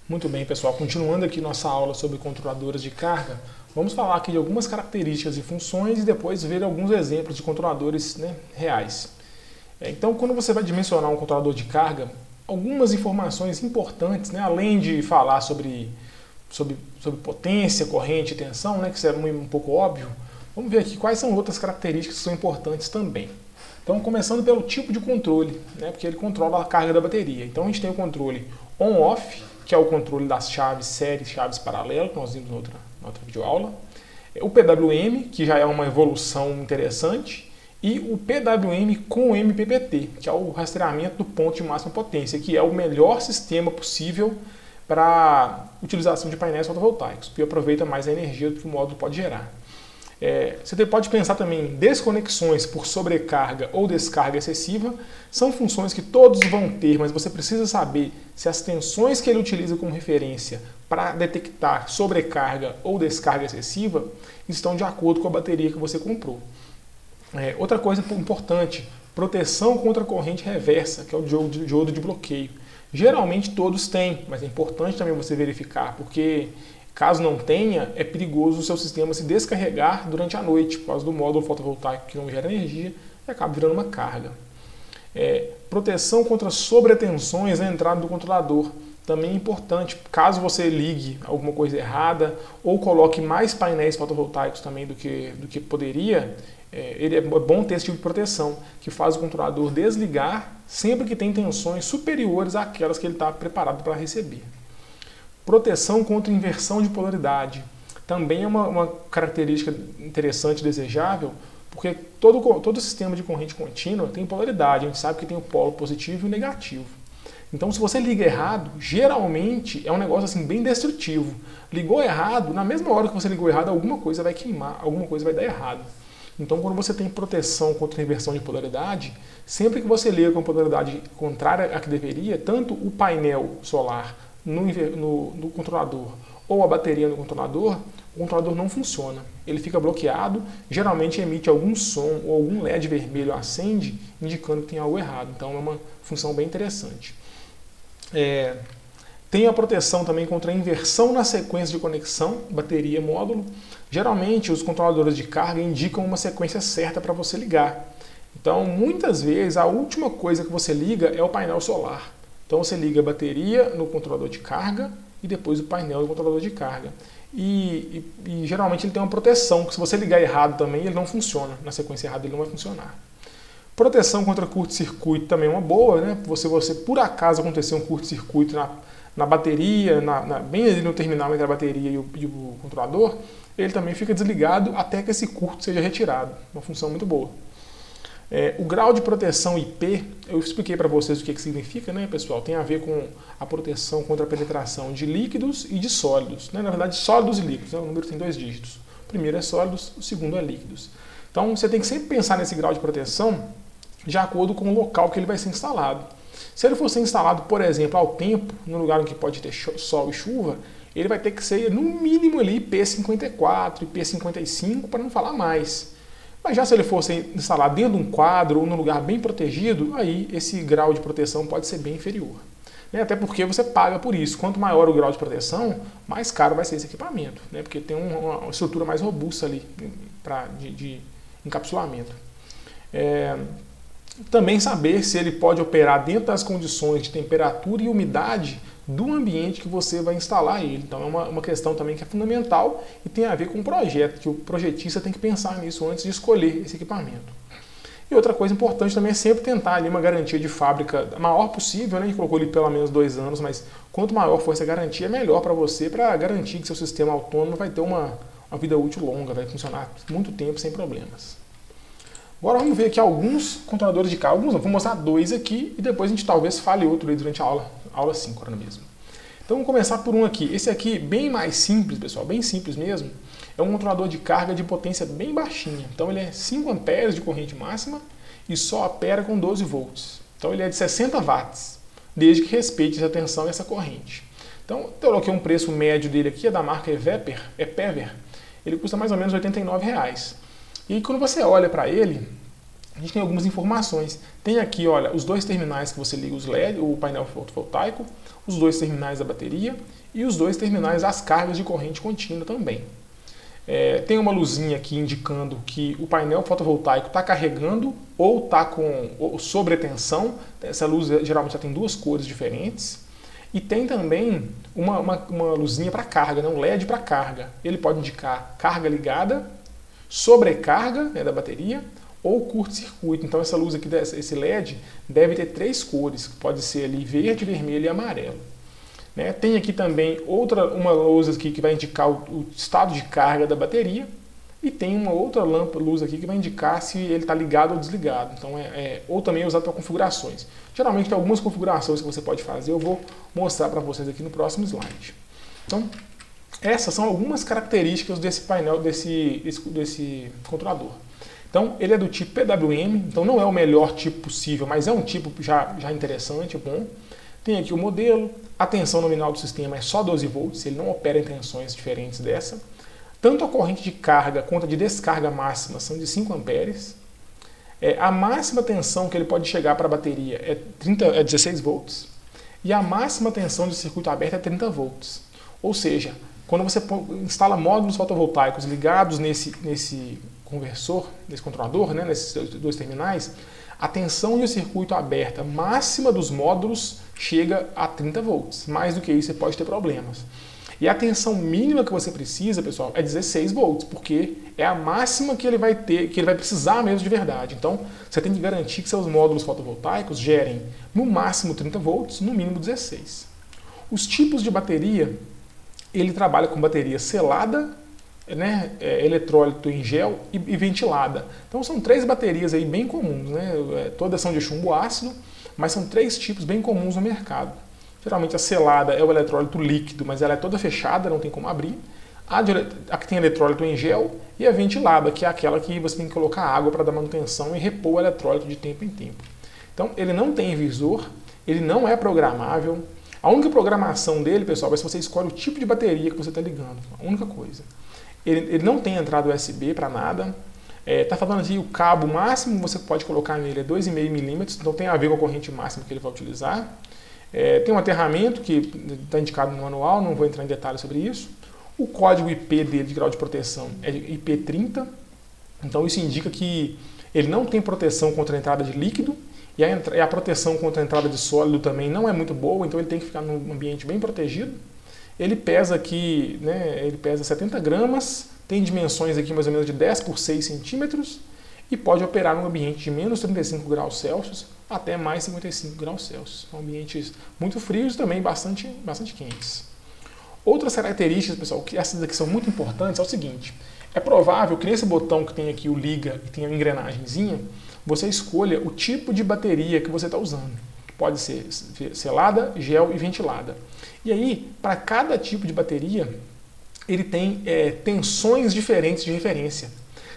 Muito bem, pessoal. Continuando aqui nossa aula sobre controladoras de carga, vamos falar aqui de algumas características e funções e depois ver alguns exemplos de controladores, né, reais. Então, quando você vai dimensionar um controlador de carga, algumas informações importantes, né, além de falar sobre potência, corrente e tensão, né, que isso é um pouco óbvio, vamos ver aqui quais são outras características que são importantes também. Então, começando pelo tipo de controle, né, porque ele controla a carga da bateria. Então, a gente tem o controle on-off, que é o controle das chaves série, chaves paralelo, que nós vimos na outra videoaula. O PWM, que já é uma evolução interessante. E o PWM com MPPT, que é o rastreamento do ponto de máxima potência, que é o melhor sistema possível para utilização de painéis fotovoltaicos, que aproveita mais a energia do que o módulo pode gerar. Você pode pensar também em desconexões por sobrecarga ou descarga excessiva. São funções que todos vão ter, mas você precisa saber se as tensões que ele utiliza como referência para detectar sobrecarga ou descarga excessiva estão de acordo com a bateria que você comprou. Outra coisa importante, proteção contra a corrente reversa, que é o diodo de bloqueio. Geralmente todos têm, mas é importante também você verificar, porque caso não tenha, é perigoso o seu sistema se descarregar durante a noite, por causa do módulo fotovoltaico que não gera energia e acaba virando uma carga. Proteção contra sobretensões na entrada do controlador. Também é importante, caso você ligue alguma coisa errada ou coloque mais painéis fotovoltaicos também do que poderia, ele é bom ter esse tipo de proteção, que faz o controlador desligar sempre que tem tensões superiores àquelas que ele está preparado para receber. Proteção contra inversão de polaridade. Também é uma característica interessante e desejável, porque todo sistema de corrente contínua tem polaridade, a gente sabe que tem o polo positivo e o negativo. Então, se você liga errado, geralmente é um negócio assim bem destrutivo. Ligou errado, na mesma hora que você ligou errado, alguma coisa vai queimar, alguma coisa vai dar errado. Então, quando você tem proteção contra inversão de polaridade, sempre que você liga com polaridade contrária à que deveria, tanto o painel solar no controlador ou a bateria no controlador, o controlador não funciona. Ele fica bloqueado, geralmente emite algum som ou algum LED vermelho acende, indicando que tem algo errado. Então, é uma função bem interessante. Tem a proteção também contra a inversão na sequência de conexão, bateria-módulo. Geralmente, os controladores de carga indicam uma sequência certa para você ligar. Então, muitas vezes, a última coisa que você liga é o painel solar. Então, você liga a bateria no controlador de carga e depois o painel do controlador de carga. E geralmente ele tem uma proteção, que se você ligar errado também, ele não funciona. Na sequência errada, ele não vai funcionar. Proteção contra curto-circuito também é uma boa, né? Você por acaso acontecer um curto-circuito na bateria, bem ali no terminal entre a bateria e o controlador, ele também fica desligado até que esse curto seja retirado. Uma função muito boa. O grau de proteção IP, eu expliquei para vocês o que significa, né, pessoal? Tem a ver com a proteção contra a penetração de líquidos e de sólidos. Né? Na verdade, sólidos e líquidos, né? O número tem 2 dígitos. O primeiro é sólidos, o segundo é líquidos. Então, você tem que sempre pensar nesse grau de proteção de acordo com o local que ele vai ser instalado. Se ele for ser instalado, por exemplo, ao tempo, no lugar em que pode ter sol e chuva, ele vai ter que ser, no mínimo, ali, IP54, IP55, para não falar mais. Mas já se ele for ser instalado dentro de um quadro ou num lugar bem protegido, aí esse grau de proteção pode ser bem inferior. Até porque você paga por isso. Quanto maior o grau de proteção, mais caro vai ser esse equipamento, né? Porque tem uma estrutura mais robusta ali de encapsulamento. Também saber se ele pode operar dentro das condições de temperatura e umidade do ambiente que você vai instalar ele. Então é uma questão também que é fundamental e tem a ver com o projeto, que o projetista tem que pensar nisso antes de escolher esse equipamento. E outra coisa importante também é sempre tentar ali uma garantia de fábrica a maior possível, né? A gente colocou ali pelo menos 2 anos, mas quanto maior for essa garantia, melhor para você, para garantir que seu sistema autônomo vai ter uma vida útil longa, vai funcionar muito tempo sem problemas. Agora vamos ver aqui alguns controladores de carga. Vou mostrar 2 aqui e depois a gente talvez fale outro aí durante a aula síncrona mesmo. Então vamos começar por um aqui. Esse aqui, bem mais simples, pessoal, bem simples mesmo. É um controlador de carga de potência bem baixinha. Então ele é 5 amperes de corrente máxima e só opera com 12 volts. Então ele é de 60 watts, desde que respeite essa tensão e essa corrente. Então eu coloquei um preço médio dele aqui, é da marca Epever. Ele custa mais ou menos R$ 89. E quando você olha para ele, a gente tem algumas informações. Tem aqui, olha, os dois terminais que você liga os LED, o painel fotovoltaico, os dois terminais da bateria e os dois terminais das cargas de corrente contínua também. Tem uma luzinha aqui indicando que o painel fotovoltaico está carregando ou está com sobretensão. Essa luz geralmente já tem duas cores diferentes. E tem também uma luzinha para carga, né? Um LED para carga. Ele pode indicar carga ligada, sobrecarga, né, da bateria, ou curto-circuito. Então essa luz aqui, esse LED, deve ter três cores, que pode ser ali verde, vermelho e amarelo. Né? Tem aqui também uma luz aqui que vai indicar o estado de carga da bateria, e tem uma outra luz aqui que vai indicar se ele está ligado ou desligado. Então ou também é usado para configurações. Geralmente tem algumas configurações que você pode fazer, eu vou mostrar para vocês aqui no próximo slide. Então, essas são algumas características desse painel, desse controlador. Então, ele é do tipo PWM, então não é o melhor tipo possível, mas é um tipo já interessante, bom. Tem aqui o modelo, a tensão nominal do sistema é só 12 volts, ele não opera em tensões diferentes dessa. Tanto a corrente de carga quanto a de descarga máxima são de 5 amperes. A máxima tensão que ele pode chegar para a bateria é 16 volts. E a máxima tensão de circuito aberto é 30 volts. Ou seja, quando você instala módulos fotovoltaicos ligados nesse conversor, nesse controlador, né, nesses dois terminais, a tensão de um circuito aberto máxima dos módulos chega a 30 volts. Mais do que isso, você pode ter problemas. E a tensão mínima que você precisa, pessoal, é 16 volts, porque é a máxima que ele vai ter, que ele vai precisar mesmo de verdade. Então, você tem que garantir que seus módulos fotovoltaicos gerem no máximo 30 volts, no mínimo 16. Os tipos de bateria, ele trabalha com bateria selada, né, eletrólito em gel e ventilada. Então são três baterias aí bem comuns, né? Todas são de chumbo ácido, mas são três tipos bem comuns no mercado. Geralmente a selada é o eletrólito líquido, mas ela é toda fechada, não tem como abrir. A que tem eletrólito em gel e a ventilada, que é aquela que você tem que colocar água para dar manutenção e repor o eletrólito de tempo em tempo. Então ele não tem visor, ele não é programável. A única programação dele, pessoal, é se você escolhe o tipo de bateria que você está ligando. A única coisa. Ele não tem entrada USB para nada. Está falando aqui o cabo máximo você pode colocar nele é 2,5 milímetros, então tem a ver com a corrente máxima que ele vai utilizar. Tem um aterramento que está indicado no manual, não vou entrar em detalhes sobre isso. O código IP dele de grau de proteção é IP30, então isso indica que ele não tem proteção contra a entrada de líquido e a proteção contra a entrada de sólido também não é muito boa, então ele tem que ficar num ambiente bem protegido. Ele pesa aqui, né, ele pesa 70 gramas, tem dimensões aqui mais ou menos de 10 por 6 centímetros e pode operar num ambiente de menos 35 graus Celsius até mais 55 graus Celsius. São ambientes muito frios e também bastante quentes. Outras características, pessoal, que essas aqui são muito importantes, é o seguinte. É provável que nesse botão que tem aqui o liga e tem a engrenagemzinha, você escolha o tipo de bateria que você está usando. Pode ser selada, gel e ventilada. E aí, para cada tipo de bateria, ele tem tensões diferentes de referência.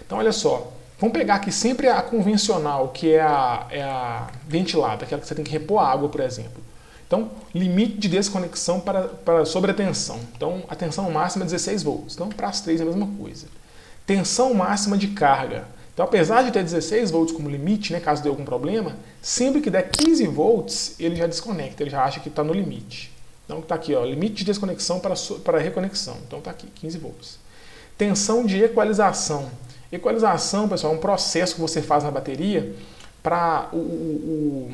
Então, olha só. Vamos pegar aqui sempre a convencional, que é a ventilada, aquela que você tem que repor água, por exemplo. Então, limite de desconexão para sobretensão. Então, a tensão máxima é 16 volts. Então, para as três é a mesma coisa. Tensão máxima de carga. Então, apesar de ter 16 volts como limite, né, caso dê algum problema, sempre que der 15 volts, ele já desconecta, ele já acha que está no limite. Então, está aqui, ó, limite de desconexão para reconexão. Então, está aqui, 15 volts. Tensão de equalização. Equalização, pessoal, é um processo que você faz na bateria para o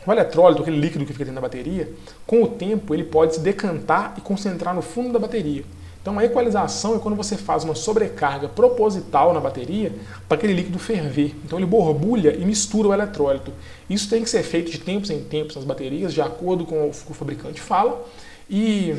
eletrólito, aquele líquido que fica dentro da bateria, com o tempo ele pode se decantar e concentrar no fundo da bateria. Então a equalização é quando você faz uma sobrecarga proposital na bateria para aquele líquido ferver. Então ele borbulha e mistura o eletrólito. Isso tem que ser feito de tempos em tempos nas baterias, de acordo com o que o fabricante fala, e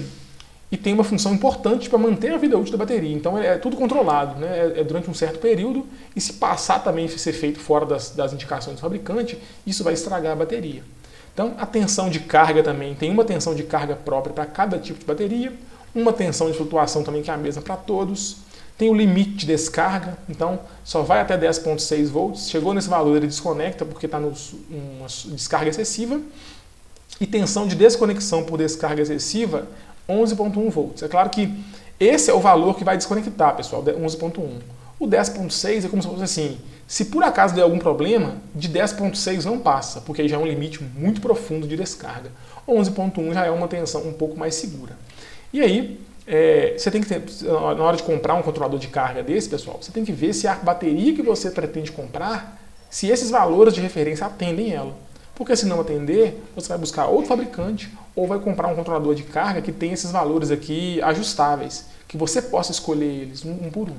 tem uma função importante para manter a vida útil da bateria. Então é tudo controlado, né? É durante um certo período, e se passar também ser feito fora das indicações do fabricante, isso vai estragar a bateria. Então a tensão de carga também, tem uma tensão de carga própria para cada tipo de bateria, uma tensão de flutuação também que é a mesma para todos, tem o limite de descarga, então só vai até 10,6 volts, chegou nesse valor ele desconecta porque está numa descarga excessiva, e tensão de desconexão por descarga excessiva 11,1 volts. É claro que esse é o valor que vai desconectar, pessoal, 11,1. O 10,6 é como se fosse assim, Se por acaso der algum problema, de 10.6 não passa, porque aí já é um limite muito profundo de descarga. 11.1 já é uma tensão um pouco mais segura. E aí, você tem que ter, na hora de comprar um controlador de carga desse, pessoal, você tem que ver se a bateria que você pretende comprar, se esses valores de referência atendem ela. Porque se não atender, você vai buscar outro fabricante ou vai comprar um controlador de carga que tem esses valores aqui ajustáveis, que você possa escolher eles um por um.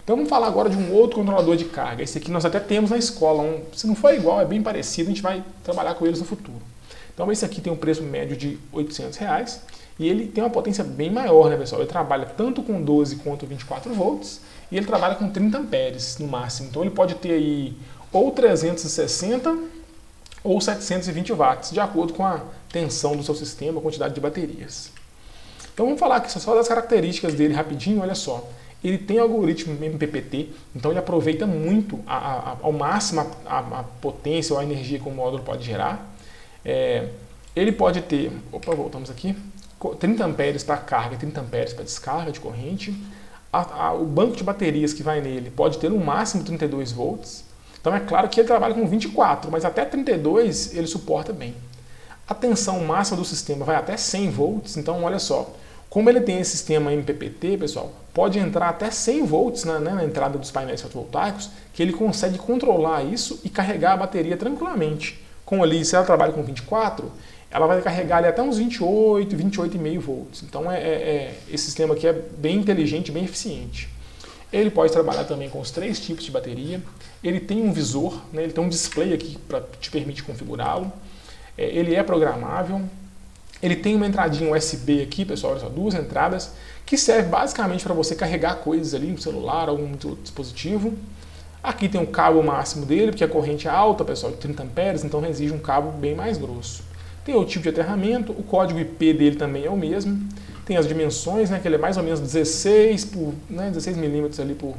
Então vamos falar agora de um outro controlador de carga. Esse aqui nós até temos na escola. Se não for igual, é bem parecido, a gente vai trabalhar com eles no futuro. Então esse aqui tem um preço médio de R$800 e ele tem uma potência bem maior, né, pessoal? Ele trabalha tanto com 12 quanto 24 volts e ele trabalha com 30 amperes no máximo. Então ele pode ter aí ou 360 ou 720 watts, de acordo com a tensão do seu sistema, a quantidade de baterias. Então vamos falar aqui só das características dele rapidinho, olha só. Ele tem algoritmo MPPT, então ele aproveita muito ao máximo a potência ou a energia que o módulo pode gerar. Ele pode ter, voltamos aqui, 30 amperes para carga e 30 amperes para descarga de corrente. O banco de baterias que vai nele pode ter no máximo 32 volts. Então é claro que ele trabalha com 24, mas até 32 ele suporta bem. A tensão máxima do sistema vai até 100 volts, então olha só. Como ele tem esse sistema MPPT, pessoal, pode entrar até 100 volts na entrada dos painéis fotovoltaicos, que ele consegue controlar isso e carregar a bateria tranquilamente. Com ali, se ela trabalha com 24, ela vai carregar ali até uns 28, 28,5 volts. Então esse sistema aqui é bem inteligente, bem eficiente. Ele pode trabalhar também com os 3 tipos de bateria. Ele tem um visor, né, ele tem um display aqui para te permitir configurá-lo. Ele é programável. Ele tem uma entradinha USB aqui, pessoal, olha só, 2 entradas, que serve basicamente para você carregar coisas ali, um celular, algum outro dispositivo. Aqui tem o cabo máximo dele, porque a corrente é alta, pessoal, de 30 amperes, então exige um cabo bem mais grosso. Tem o tipo de aterramento, o código IP dele também é o mesmo. Tem as dimensões, né, que ele é mais ou menos 16 milímetros ali por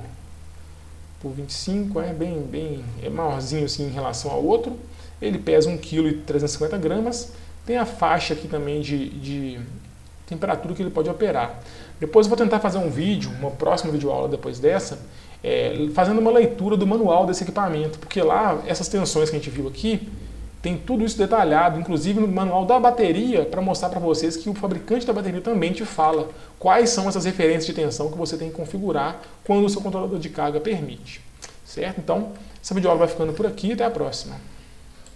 25, bem maiorzinho assim em relação ao outro. Ele pesa 1,350 kg. Tem a faixa aqui também de temperatura que ele pode operar. Depois eu vou tentar fazer um vídeo, uma próxima videoaula depois dessa, fazendo uma leitura do manual desse equipamento, porque lá, essas tensões que a gente viu aqui, tem tudo isso detalhado, inclusive no manual da bateria, para mostrar para vocês que o fabricante da bateria também te fala quais são essas referências de tensão que você tem que configurar quando o seu controlador de carga permite. Certo? Então, essa videoaula vai ficando por aqui, até a próxima.